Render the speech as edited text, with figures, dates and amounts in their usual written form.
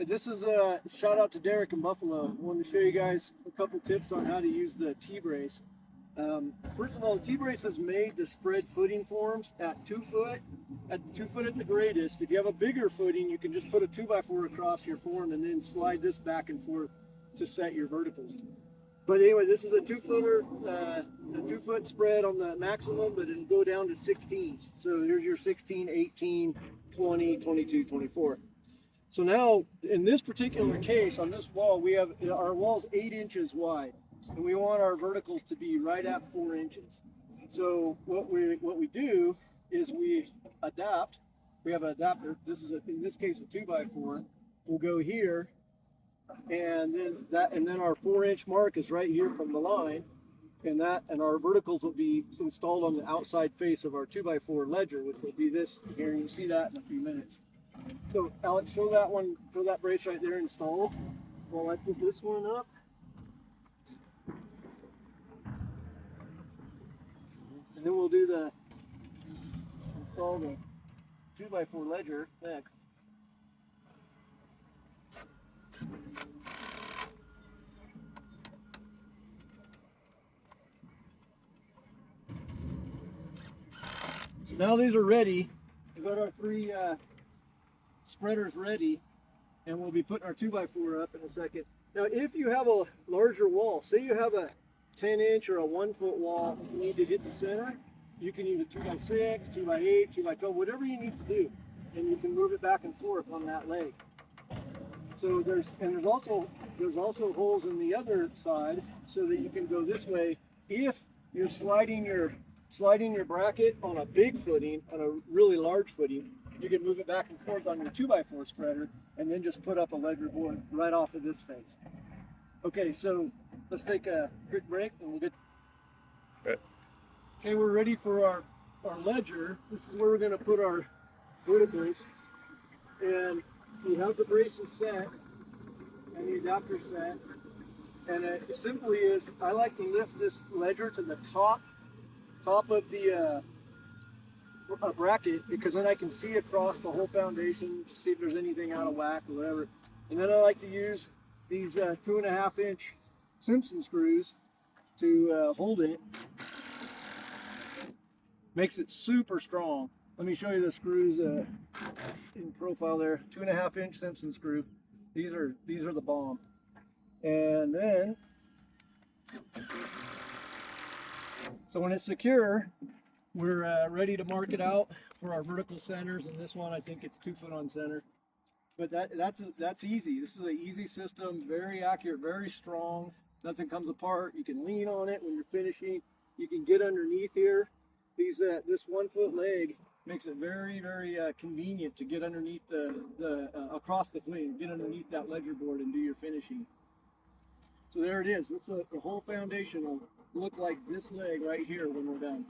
this is a shout out to Derek in Buffalo. I wanted to show you guys a couple tips on how to use the T-brace. First of all, the T-brace is made to spread footing forms at 2 foot. At 2 foot at the greatest. If you have a bigger footing, you can just put a 2x4 across your form and then slide this back and forth to set your verticals. But anyway, this is a 2-footer, a 2-foot spread on the maximum, but it'll go down to 16. So here's your 16, 18, 20, 22, 24. So now, in this particular case, on this wall, we have our wall's 8 inches wide, and we want our verticals to be right at 4 inches. So what we do is we adapt. We have an adapter. This is in this case a 2x4. We'll go here, and then our 4-inch mark is right here from the line, and our verticals will be installed on the outside face of our 2x4 ledger, which will be this here. You'll see that in a few minutes. So Alex, show that brace right there installed while I put this one up. And then we'll do install the 2x4 ledger next. So now these are ready. We've got our 3 spreaders ready, and we'll be putting our 2x4 up in a second. Now, if you have a larger wall, say you have a 10-inch or a 1-foot wall, you need to hit the center, you can use a 2x6, 2x8, 2x12, whatever you need to do, and you can move it back and forth on that leg. So there's also holes in the other side so that you can go this way if you're sliding your bracket on a big footing, on a really large footing. You can move it back and forth on your 2x4 spreader and then just put up a ledger board right off of this face. Okay, so let's take a quick break and we'll get. Okay, we're ready for our ledger. This is where we're going to put our verticals. And we have the braces set and the adapter set. And it simply is, I like to lift this ledger to the top of the bracket, because then I can see across the whole foundation to see if there's anything out of whack or whatever. And then I like to use these 2.5-inch Simpson screws to hold it. Makes it super strong. Let me show you the screws in profile there. 2.5-inch Simpson screw. These are the bomb. And then, so when it's secure, we're ready to mark it out for our vertical centers, and this one I think it's 2 foot on center. But that's easy. This is an easy system, very accurate, very strong. Nothing comes apart. You can lean on it when you're finishing. You can get underneath here. This 1 foot leg makes it very, very convenient to get underneath across the footing, get underneath that ledger board and do your finishing. So there it is. The whole foundation will look like this leg right here when we're done.